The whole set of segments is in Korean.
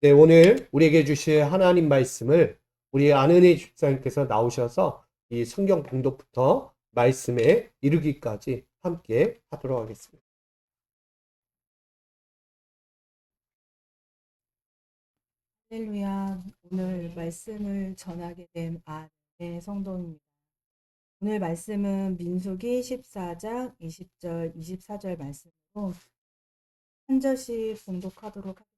네, 오늘 우리에게 주실 하나님 말씀을 우리 안은혜 집사님께서 나오셔서 이 성경 봉독부터 말씀에 이르기까지 함께 하도록 하겠습니다. 할렐루야. 오늘 말씀을 전하게 된 아내 성도입니다. 오늘 말씀은 민수기 14장 20절, 24절 말씀으로 한 절씩 봉독하도록 하겠습니다.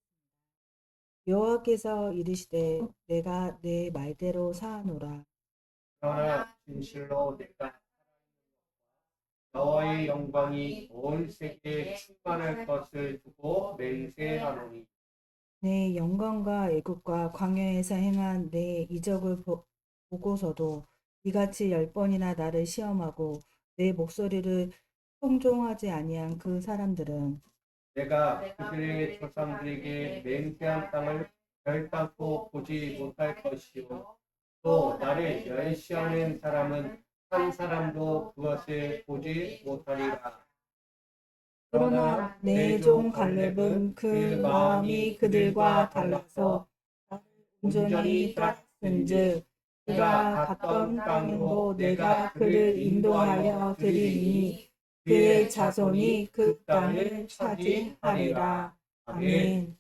여호와께서 이르시되 내가 내 말대로 사하노라. 그러나 진실로 내가 여호와의 영광이 온 세계에 충만할 것을 두고 맹세하노니 내 영광과 애국과 광야에서 행한 내 이적을 보고서도 이같이 10번이나 나를 시험하고 내 목소리를 청종하지 아니한 그 사람들은 내가 그들의 조상들에게 맹세한 땅을 결단코 보지 못할 것이요 또 나를 멸시하는 사람은 한 사람도 그것을 보지 못하리라. 그러나 내 종 갈렙은 그 마음이 그들과 달라서 나를 온전히 따랐은즉 그가 갔던 땅으로 내가 그를 인도하여 드리니 그의 자손이 그 땅을 차지하리라. 아멘.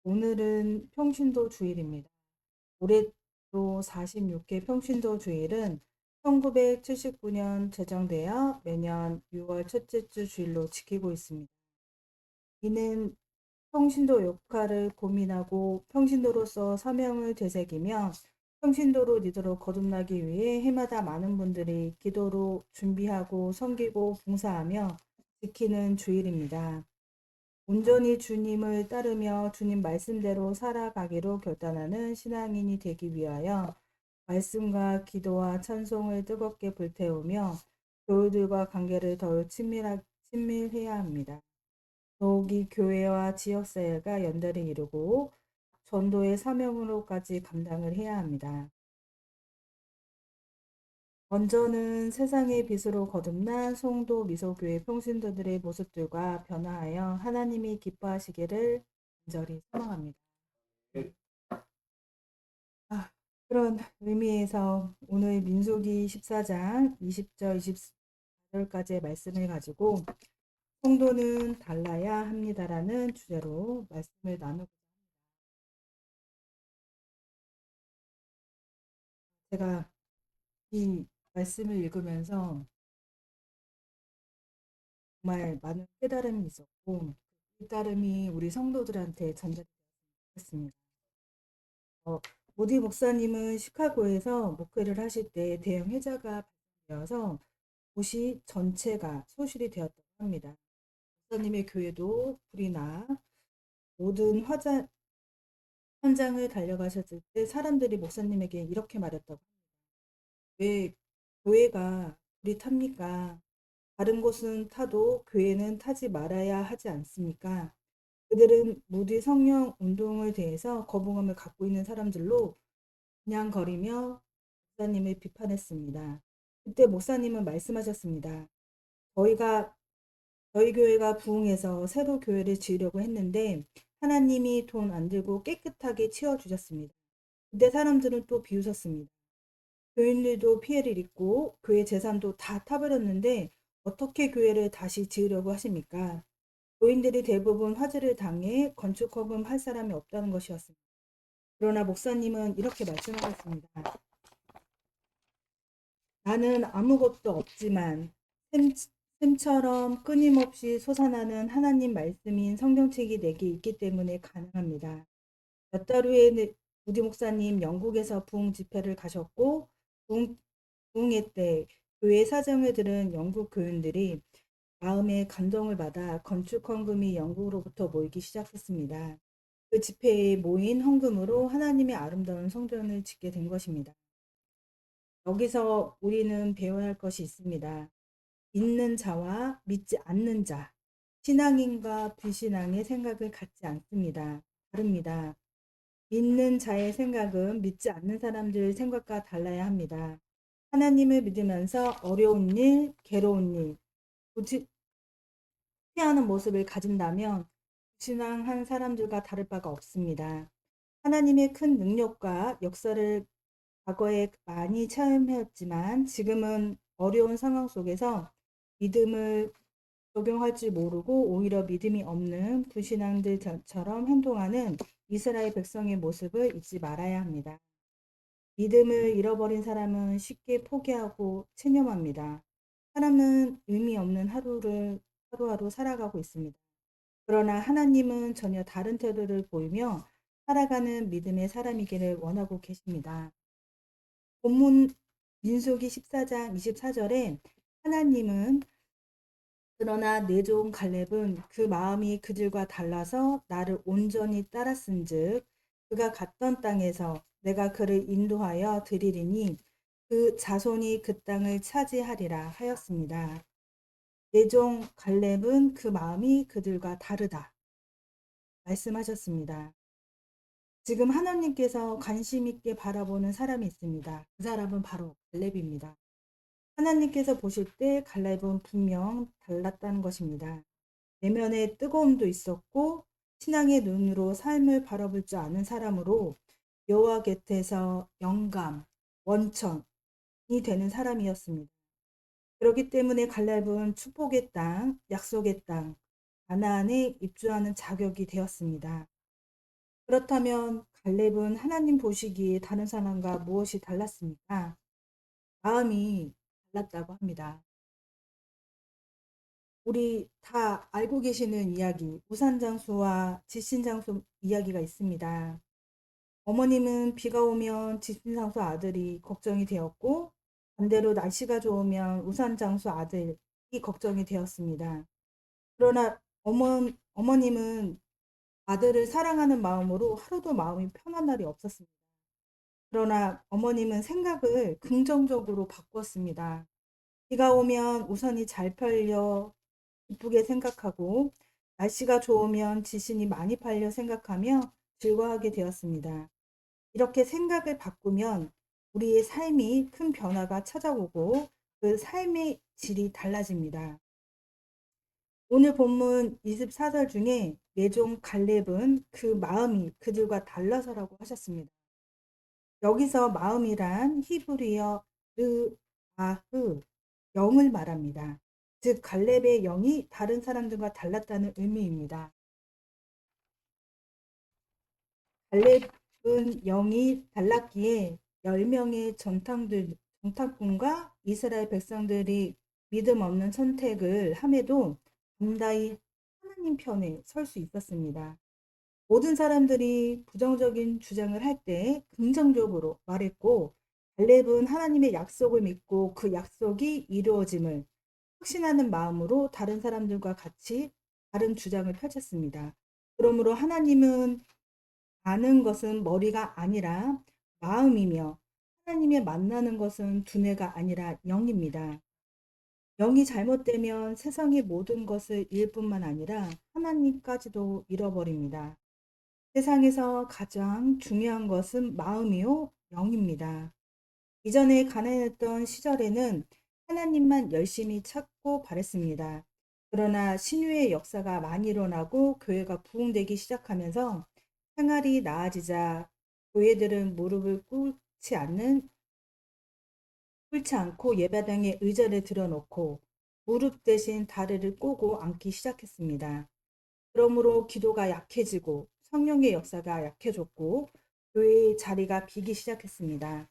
오늘은 평신도 주일입니다. 올해도 46회 평신도 주일은 1979년 제정되어 매년 6월 첫째 주 주일로 지키고 있습니다. 이는 평신도 역할을 고민하고 평신도로서 사명을 되새기며 평신도로 리더로 거듭나기 위해 해마다 많은 분들이 기도로 준비하고 섬기고 봉사하며 지키는 주일입니다. 온전히 주님을 따르며 주님 말씀대로 살아가기로 결단하는 신앙인이 되기 위하여 말씀과 기도와 찬송을 뜨겁게 불태우며 교우들과 관계를 더 친밀해야 합니다. 더욱이 교회와 지역사회가 연대를 이루고 전도의 사명으로까지 감당을 해야 합니다. 먼저는 세상의 빛으로 거듭난 송도 미소교회 평신도들의 모습들과 변화하여 하나님이 기뻐하시기를 간절히 소망합니다. 그런 의미에서 오늘 민수기 14장 20절 24절까지의 말씀을 가지고 송도는 달라야 합니다라는 주제로 말씀을 나누고 제가 이 말씀을 읽으면서 정말 많은 깨달음이 있었고 이 깨달음이 우리 성도들한테 전달됐습니다. 모디 목사님은 시카고에서 목회를 하실 때 대형 해자가 발생되어서 도시 전체가 소실이 되었다고 합니다. 목사님의 교회도 불이 나 모든 현장을 달려가셨을 때 사람들이 목사님에게 이렇게 말했다고 합니다. 왜 교회가 불이 탑니까? 다른 곳은 타도 교회는 타지 말아야 하지 않습니까? 그들은 무디 성령 운동을 대해서 거부감을 갖고 있는 사람들로 그냥 거리며 목사님을 비판했습니다. 그때 목사님은 말씀하셨습니다. 저희가 저희 교회가 부흥해서 새로 교회를 지으려고 했는데 하나님이 돈 안 들고 깨끗하게 치워주셨습니다. 그때 사람들은 또 비웃었습니다. 교인들도 피해를 입고 교회 재산도 다 타버렸는데 어떻게 교회를 다시 지으려고 하십니까? 교인들이 대부분 화재를 당해 건축 허금 할 사람이 없다는 것이었습니다. 그러나 목사님은 이렇게 말씀하셨습니다. 나는 아무것도 없지만 샘처럼 끊임없이 솟아나는 하나님 말씀인 성경책이 내게 있기 때문에 가능합니다. 몇 달 후에 무디 목사님 영국에서 부흥 집회를 가셨고 부흥회 때 교회 사정을 들은 영국 교인들이 마음에 감동을 받아 건축 헌금이 영국으로부터 모이기 시작했습니다. 그 집회에 모인 헌금으로 하나님의 아름다운 성전을 짓게 된 것입니다. 여기서 우리는 배워야 할 것이 있습니다. 믿는 자와 믿지 않는 자, 신앙인과 불신앙의 생각을 갖지 않습니다. 다릅니다. 믿는 자의 생각은 믿지 않는 사람들의 생각과 달라야 합니다. 하나님을 믿으면서 어려운 일, 괴로운 일, 피하는 모습을 가진다면 신앙한 사람들과 다를 바가 없습니다. 하나님의 큰 능력과 역사를 과거에 많이 체험했지만 지금은 어려운 상황 속에서 믿음을 적용할 줄 모르고 오히려 믿음이 없는 불신앙들처럼 행동하는 이스라엘 백성의 모습을 잊지 말아야 합니다. 믿음을 잃어버린 사람은 쉽게 포기하고 체념합니다. 사람은 의미 없는 하루하루 살아가고 있습니다. 그러나 하나님은 전혀 다른 태도를 보이며 살아가는 믿음의 사람이기를 원하고 계십니다. 본문 민수기 14장 24절에 하나님은 그러나 내 종 갈렙은 그 마음이 그들과 달라서 나를 온전히 따랐은즉 그가 갔던 땅에서 내가 그를 인도하여 드리리니 그 자손이 그 땅을 차지하리라 하였습니다. 내 종 갈렙은 그 마음이 그들과 다르다 말씀하셨습니다. 지금 하나님께서 관심 있게 바라보는 사람이 있습니다. 그 사람은 바로 갈렙입니다. 하나님께서 보실 때 갈렙은 분명 달랐다는 것입니다. 내면에 뜨거움도 있었고 신앙의 눈으로 삶을 바라볼 줄 아는 사람으로 여호와 곁에서 영감, 원천이 되는 사람이었습니다. 그렇기 때문에 갈렙은 축복의 땅, 약속의 땅, 가나안에 입주하는 자격이 되었습니다. 그렇다면 갈렙은 하나님 보시기에 다른 사람과 무엇이 달랐습니까? 마음이 달랐다고 합니다. 우리 다 알고 계시는 이야기, 우산장수와 지신장수 이야기가 있습니다. 어머님은 비가 오면 지신장수 아들이 걱정이 되었고, 반대로 날씨가 좋으면 우산장수 아들이 걱정이 되었습니다. 그러나 어머님은 아들을 사랑하는 마음으로 하루도 마음이 편한 날이 없었습니다. 그러나 어머님은 생각을 긍정적으로 바꿨습니다. 비가 오면 우산이 잘 팔려 기쁘게 생각하고 날씨가 좋으면 지신이 많이 팔려 생각하며 즐거워하게 되었습니다. 이렇게 생각을 바꾸면 우리의 삶이 큰 변화가 찾아오고 그 삶의 질이 달라집니다. 오늘 본문 24절 중에 내 종 갈렙은 그 마음이 그들과 달라서라고 하셨습니다. 여기서 마음이란 히브리어 르아흐 영을 말합니다. 즉 갈렙의 영이 다른 사람들과 달랐다는 의미입니다. 갈렙은 영이 달랐기에 10명의 전탁군과 이스라엘 백성들이 믿음 없는 선택을 함에도 담다히 하나님 편에 설 수 있었습니다. 모든 사람들이 부정적인 주장을 할 때 긍정적으로 말했고 갈렙은 하나님의 약속을 믿고 그 약속이 이루어짐을 확신하는 마음으로 다른 사람들과 같이 다른 주장을 펼쳤습니다. 그러므로 하나님은 아는 것은 머리가 아니라 마음이며 하나님의 만나는 것은 두뇌가 아니라 영입니다. 영이 잘못되면 세상의 모든 것을 잃을 뿐만 아니라 하나님까지도 잃어버립니다. 세상에서 가장 중요한 것은 마음이요 영입니다. 이전에 가난했던 시절에는 하나님만 열심히 찾고 바랬습니다. 그러나 신유의 역사가 많이 일어나고 교회가 부흥되기 시작하면서 생활이 나아지자 교회들은 무릎을 꿇지 않고 예배당에 의자를 들여놓고 무릎 대신 다리를 꼬고 앉기 시작했습니다. 그러므로 기도가 약해지고 성령의 역사가 약해졌고 교회의 자리가 비기 시작했습니다.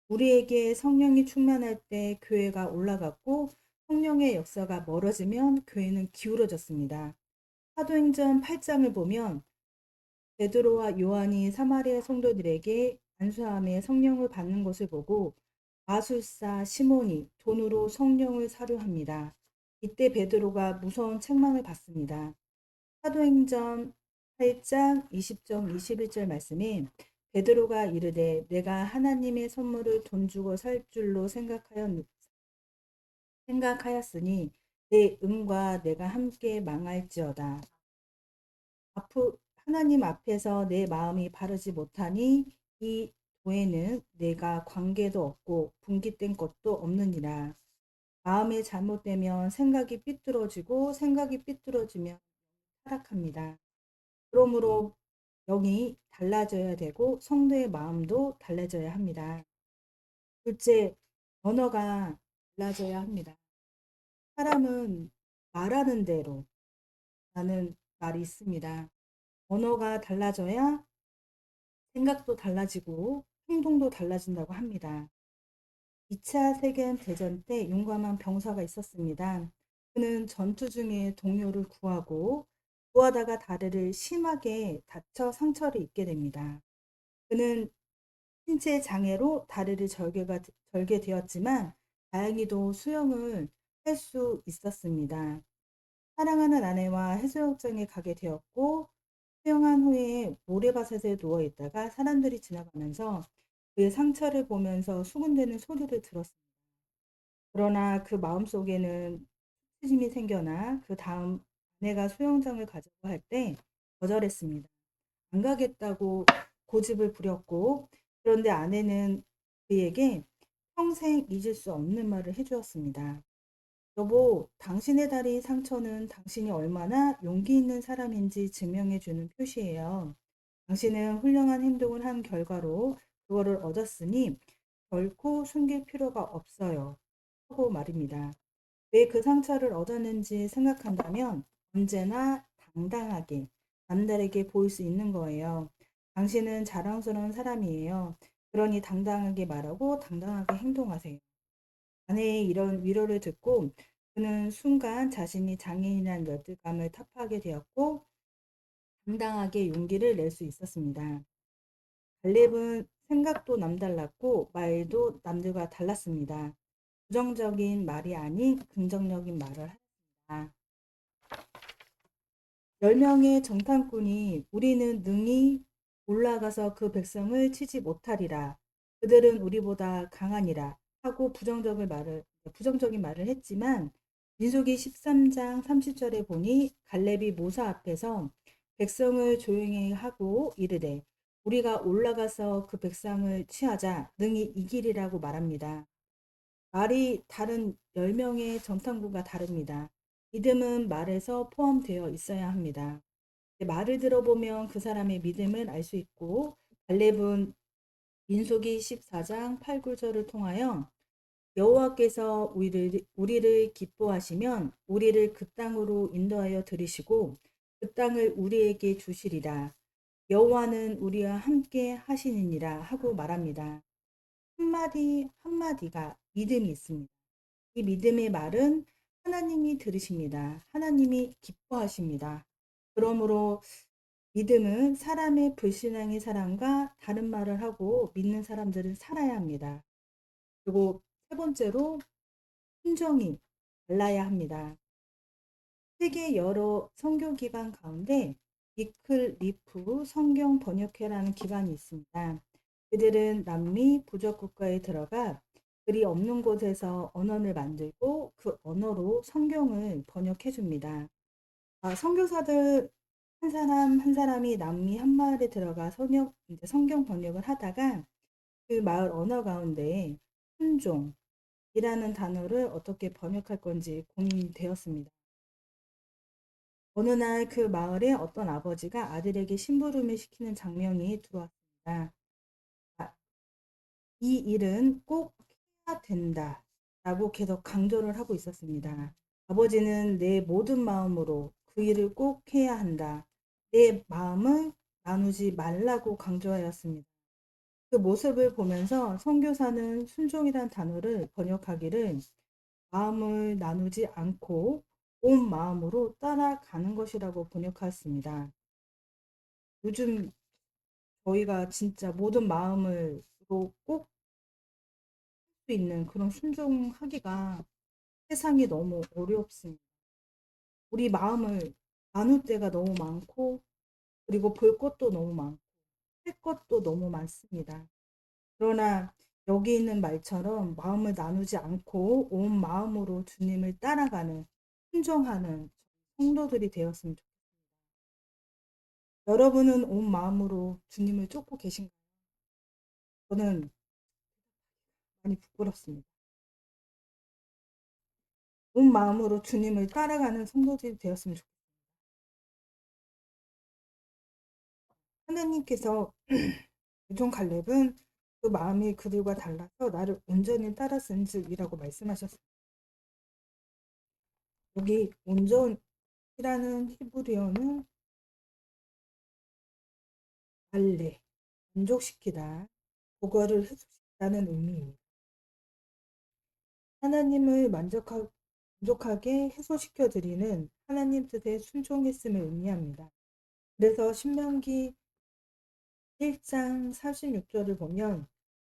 우리에게 성령이 충만할 때 교회가 올라갔고 성령의 역사가 멀어지면 교회는 기울어졌습니다. 사도행전 8장을 보면 베드로와 요한이 사마리아 성도들에게 안수함에 성령을 받는 것을 보고 마술사 시몬이 돈으로 성령을 사려 합니다. 이때 베드로가 무서운 책망을 받습니다. 사도행전 8장 20절 21절 말씀에 베드로가 이르되 내가 하나님의 선물을 돈 주고 살 줄로 생각하였으니 내 은과 내가 함께 망할지어다. 하나님 앞에서 내 마음이 바르지 못하니 이 도에는 내가 관계도 없고 분깃된 것도 없느니라. 마음이 잘못되면 생각이 삐뚤어지고 생각이 삐뚤어지면 타락합니다. 그러므로 영이 달라져야 되고 성도의 마음도 달라져야 합니다. 둘째, 언어가 달라져야 합니다. 사람은 말하는 대로 라는 말이 있습니다. 언어가 달라져야 생각도 달라지고 행동도 달라진다고 합니다. 2차 세계대전 때 용감한 병사가 있었습니다. 그는 전투 중에 동료를 구하다가 다리를 심하게 다쳐 상처를 입게 됩니다. 그는 신체 장애로 다리를 절개되었지만 다행히도 수영을 할 수 있었습니다. 사랑하는 아내와 해수욕장에 가게 되었고 수영한 후에 모래바섯에 누워 있다가 사람들이 지나가면서 그의 상처를 보면서 수군대는 소리를 들었습니다. 그러나 그 마음속에는 수치심이 생겨나 그 다음 아내가 수영장을 가자고 할 때 거절했습니다. 안 가겠다고 고집을 부렸고 그런데 아내는 그에게 평생 잊을 수 없는 말을 해주었습니다. 여보, 당신의 다리 상처는 당신이 얼마나 용기 있는 사람인지 증명해주는 표시예요. 당신은 훌륭한 행동을 한 결과로 그거를 얻었으니 결코 숨길 필요가 없어요. 하고 말입니다. 왜 그 상처를 얻었는지 생각한다면 언제나 당당하게 남들에게 보일 수 있는 거예요. 당신은 자랑스러운 사람이에요. 그러니 당당하게 말하고 당당하게 행동하세요. 아내의 이런 위로를 듣고 그는 순간 자신이 장애인이라는 열등감을 타파하게 되었고 당당하게 용기를 낼 수 있었습니다. 갈렙은 생각도 남달랐고 말도 남들과 달랐습니다. 부정적인 말이 아닌 긍정적인 말을 했습니다. 10명의 정탐꾼이 우리는 능히 올라가서 그 백성을 치지 못하리라. 그들은 우리보다 강하니라 하고 부정적인 말을 했지만 민수기 13장 30절에 보니 갈렙이 모사 앞에서 백성을 조용히 하고 이르되 우리가 올라가서 그 백성을 취하자 능히 이기리라고 말합니다. 말이 다른 10명의 정탐꾼과 다릅니다. 믿음은 말에서 포함되어 있어야 합니다. 말을 들어보면 그 사람의 믿음을 알 수 있고 갈렙은 민수기 14장 8, 9절을 통하여 여호와께서 우리를 기뻐하시면 우리를 그 땅으로 인도하여 들이시고 그 땅을 우리에게 주시리라. 여호와는 우리와 함께 하시느니라 하고 말합니다. 한마디 한마디가 믿음이 있습니다. 이 믿음의 말은 하나님이 들으십니다. 하나님이 기뻐하십니다. 그러므로 믿음은 사람의 불신앙의 사람과 다른 말을 하고 믿는 사람들은 살아야 합니다. 그리고 세 번째로 순종이 달라야 합니다. 세계 여러 선교 기관 가운데 비클리프 성경 번역회라는 기관이 있습니다. 그들은 남미 부족 국가에 들어가 글이 없는 곳에서 언어를 만들고 그 언어로 성경을 번역해 줍니다. 선교사들 한 사람 한 사람이 남미 한 마을에 들어가 이제 성경 번역을 하다가 그 마을 언어 가운데 순종이라는 단어를 어떻게 번역할 건지 고민되었습니다. 어느 날 그 마을에 어떤 아버지가 아들에게 심부름을 시키는 장면이 들어왔습니다. 아, 이 일은 꼭 해야 된다 라고 계속 강조를 하고 있었습니다. 아버지는 내 모든 마음으로 그 일을 꼭 해야 한다. 내 마음을 나누지 말라고 강조하였습니다. 그 모습을 보면서 선교사는 순종이란 단어를 번역하기를 마음을 나누지 않고 온 마음으로 따라가는 것이라고 번역하였습니다. 요즘 저희가 진짜 모든 마음으로 꼭 할 수 있는 그런 순종하기가 세상이 너무 어렵습니다. 우리 마음을 나눌 때가 너무 많고 그리고 볼 것도 너무 많고 할 것도 너무 많습니다. 그러나 여기 있는 말처럼 마음을 나누지 않고 온 마음으로 주님을 따라가는 순종하는 성도들이 되었으면 좋겠습니다. 여러분은 온 마음으로 주님을 쫓고 계신가요? 저는 많이 부끄럽습니다. 온 마음으로 주님을 따라가는 성도들이 되었으면 좋겠습니다. 하나님께서 좀 갈렙은 그 마음이 그들과 달라서 나를 온전히 따랐은즉이라고 말씀하셨습니다. 여기 온전이라는 히브리어는 말레, 만족시키다, 그거를 해주시다는 의미입니다. 하나님을 만족하게 해소시켜 드리는 하나님 뜻에 순종했음을 의미합니다. 그래서 신명기 1장 46절을 보면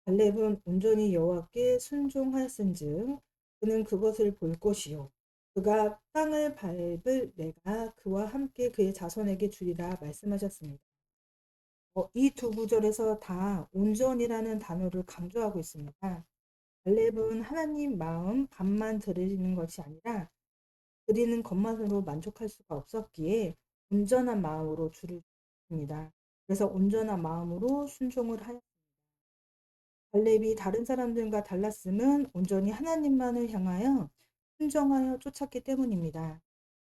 갈렙은 온전히 여호와께 순종하였은즉 그는 그것을 볼 것이요 그가 땅을 밟을 내가 그와 함께 그의 자손에게 주리라 말씀하셨습니다. 이 두 구절에서 다 온전이라는 단어를 강조하고 있습니다. 갈렙은 하나님 마음 반만 들으시는 것이 아니라 드리는 것만으로 만족할 수가 없었기에 온전한 마음으로 주를 줍니다. 그래서 온전한 마음으로 순종을 하였습니다. 갈렙이 다른 사람들과 달랐음은 온전히 하나님만을 향하여 순종하여 쫓았기 때문입니다.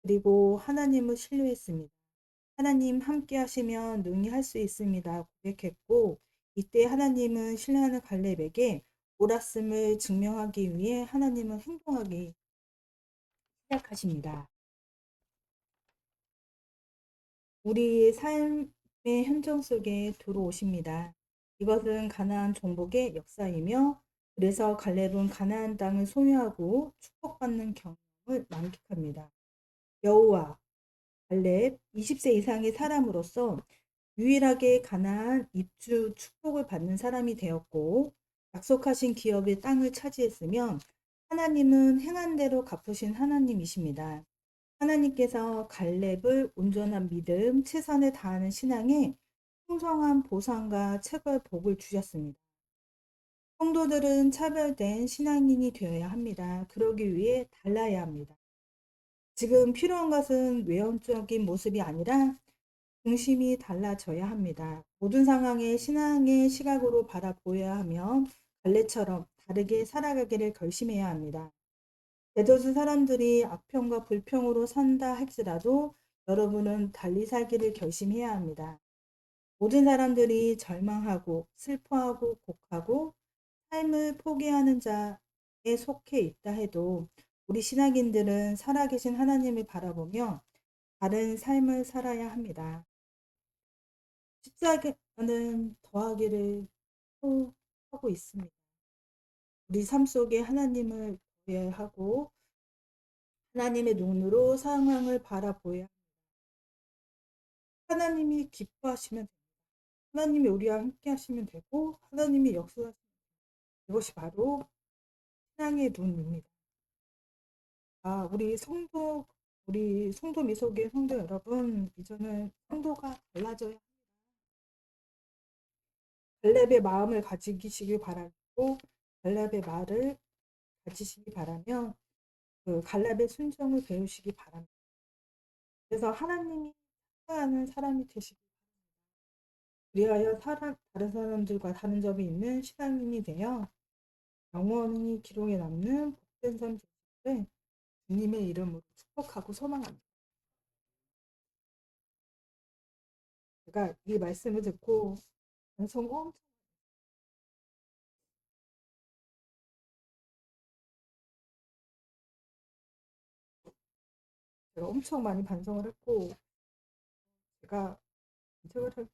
그리고 하나님을 신뢰했습니다. 하나님 함께 하시면 능히 할 수 있습니다. 고백했고 이때 하나님은 신뢰하는 갈렙에게 옳았음을 증명하기 위해 하나님은 행동하기 시작하십니다. 우리 삶의 현장 속에 들어오십니다. 이것은 가나안 정복의 역사이며 그래서 갈렙은 가나안 땅을 소유하고 축복받는 경험을 만끽합니다. 여호와 갈렙 20세 이상의 사람으로서 유일하게 가나안 입주 축복을 받는 사람이 되었고 약속하신 기업의 땅을 차지했으며 하나님은 행한 대로 갚으신 하나님이십니다. 하나님께서 갈렙을 온전한 믿음, 최선을 다하는 신앙에 풍성한 보상과 체벌 복을 주셨습니다. 성도들은 차별된 신앙인이 되어야 합니다. 그러기 위해 달라야 합니다. 지금 필요한 것은 외형적인 모습이 아니라 중심이 달라져야 합니다. 모든 상황에 신앙의 시각으로 바라보아야 하며 갈렙처럼 다르게 살아가기를 결심해야 합니다. 대도시 사람들이 악평과 불평으로 산다 할지라도 여러분은 달리 살기를 결심해야 합니다. 모든 사람들이 절망하고 슬퍼하고 곡하고 삶을 포기하는 자에 속해 있다 해도 우리 신앙인들은 살아계신 하나님을 바라보며 다른 삶을 살아야 합니다. 십자가는 더하기를 또 하고 있습니다. 우리 삶 속에 하나님을 보여야 하고 하나님의 눈으로 상황을 바라보야 합니다. 하나님이 기뻐하시면 됩니다. 하나님이 우리와 함께 하시면 되고 하나님이 역사하시면 됩니다. 이것이 바로 신앙의 눈입니다. 우리 성도 미속의 성도 여러분, 이제는 성도가 달라져야 합니다. 갈렙의 마음을 가지시길 바라고 갈렙의 말을 가지시기 바라며 그 갈렙의 순종을 배우시기 바랍니다. 그래서 하나님이 사랑하는 사람이 되시기 바랍니다. 다른 사람들과 다른 점이 있는 신앙인이 되어 영원히 기록에 남는 복된 삶 되시기를 주님의 이름으로 축복하고 소망합니다. 제가 이 말씀을 듣고 제가 엄청 많이 반성을 했고 제가 인터뷰를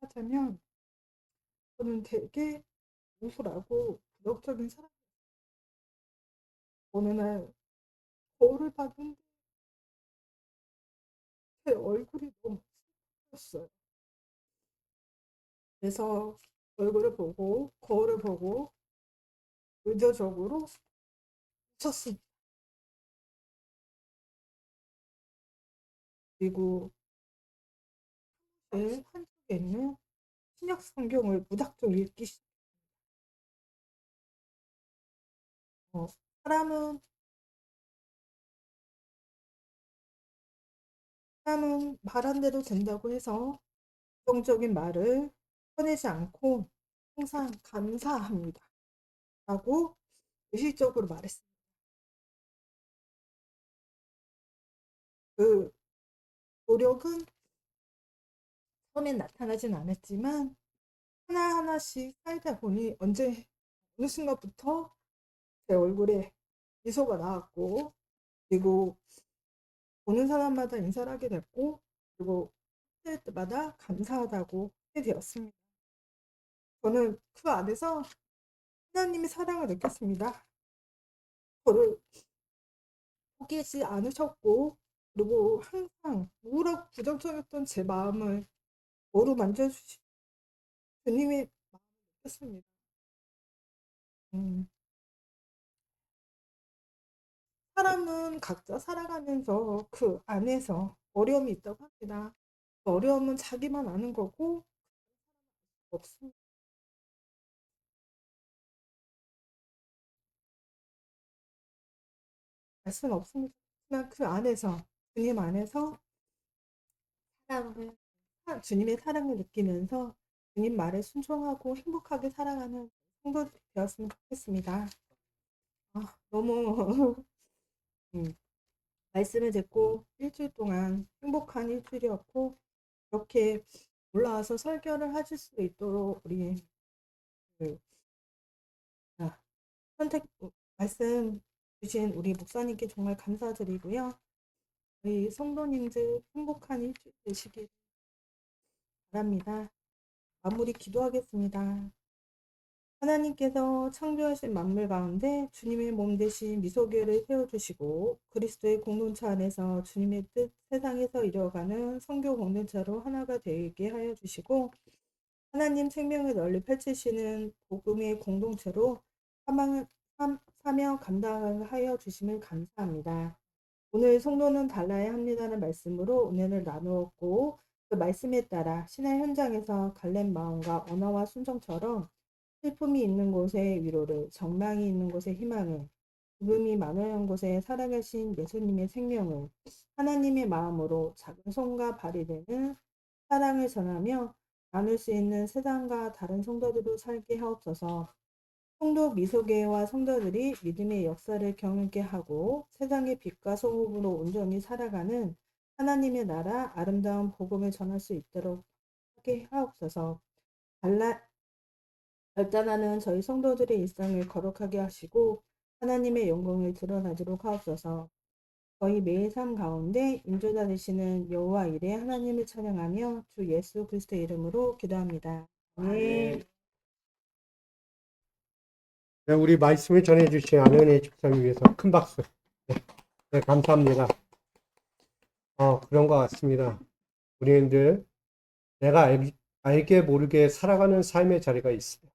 하자면 저는 되게 우울하고 부정적인 사람. 어느 날 거울을 봤는데 제 얼굴이 너무 슬펐어요. 그래서 얼굴을 보고 거울을 보고 의도적으로 웃었습니다. 그리고 제 한쪽에 있는 신약 성경을 무작정 읽기 시작해요. 사람은 말한 대로 된다고 해서 부정적인 말을 꺼내지 않고 항상 감사합니다. 라고 의식적으로 말했습니다. 그 노력은 처음엔 나타나진 않았지만 하나하나씩 살다 보니 어느 순간부터 제 얼굴에 미소가 나왔고, 그리고 보는 사람마다 인사를 하게 됐고, 그리고 할 때마다 감사하다고 하게 되었습니다. 저는 그 안에서 하나님의 사랑을 느꼈습니다. 저를 포기하지 않으셨고, 그리고 항상 우울하고 부정적이었던 제 마음을 어루만져 주신 주님의 마음을 느꼈습니다. 음, 사람은 각자 살아가면서 그 안에서 어려움이 있다고 합니다. 그 어려움은 자기만 아는 거고 없습니다. 알 수는 없습니다. 그냥 그 안에서 주님 안에서 사랑을 주님의 사랑을 느끼면서 주님 말에 순종하고 행복하게 살아가는 성도 되었으면 좋겠습니다. 너무 음, 말씀을 듣고 일주일 동안 행복한 일주일이었고, 이렇게 올라와서 설교를 하실 수 있도록 우리 그, 아, 선택 말씀 주신 우리 목사님께 정말 감사드리고요. 우리 성도님들 행복한 일주일 되시길 바랍니다. 마무리 기도하겠습니다. 하나님께서 창조하신 만물 가운데 주님의 몸 대신 미소교를 세워주시고 그리스도의 공동체 안에서 주님의 뜻 세상에서 이루어가는 성교 공동체로 하나가 되게 하여 주시고 하나님 생명을 널리 펼치시는 복음의 공동체로 사명 감당하여 주심을 감사합니다. 오늘 성도는 달라야 합니다는 말씀으로 은혜를 나누었고 그 말씀에 따라 신앙 현장에서 갈렙 마음과 언어와 순종처럼 슬픔이 있는 곳에 위로를, 정망이 있는 곳에 희망을, 죽음이 많은 곳에 살아계신 예수님의 생명을, 하나님의 마음으로 작은 손과 발이 되는 사랑을 전하며 나눌 수 있는 세상과 다른 성도들도 살게 하옵소서. 성도 미소계와 성도들이 믿음의 역사를 경험하게 하고 세상의 빛과 소금으로 온전히 살아가는 하나님의 나라 아름다운 복음을 전할 수 있도록 하게 하옵소서. 발전하는 저희 성도들의 일상을 거룩하게 하시고 하나님의 영광을 드러나도록 하옵소서. 저희 매일 삶 가운데 인도자 되시는 여호와 이레 하나님을 찬양하며 주 예수 그리스도의 이름으로 기도합니다. 아멘. 네, 우리 말씀을 전해주신 안은혜 집사님 위해서 큰 박수. 네, 감사합니다. 그런 것 같습니다. 우리들 내가 알게 모르게 살아가는 삶의 자리가 있어요.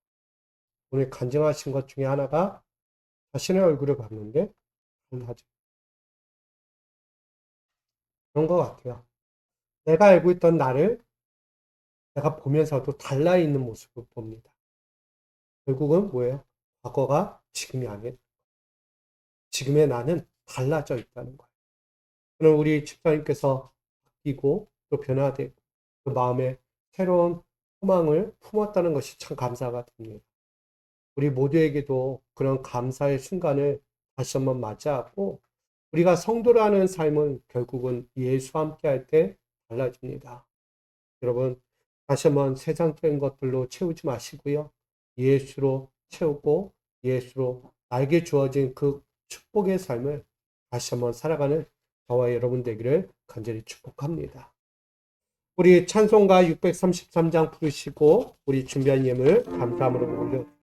오늘 간증하신 것 중에 하나가 자신의 얼굴을 봤는데 달라져. 그런 것 같아요. 내가 알고 있던 나를 내가 보면서도 달라 있는 모습을 봅니다. 결국은 뭐예요? 과거가 지금이 아닌 지금의 나는 달라져 있다는 거예요. 그럼 우리 집사님께서 바뀌고 또 변화되고 그 마음에 새로운 소망을 품었다는 것이 참 감사가 됩니다. 우리 모두에게도 그런 감사의 순간을 다시 한번 맞이하고 우리가 성도라는 삶은 결국은 예수와 함께 할 때 달라집니다. 여러분 다시 한번 세상적인 것들로 채우지 마시고요. 예수로 채우고 예수로 나에게 주어진 그 축복의 삶을 다시 한번 살아가는 저와 여러분 되기를 간절히 축복합니다. 우리 찬송가 633장 부르시고 우리 준비한 예물 감사함으로 올려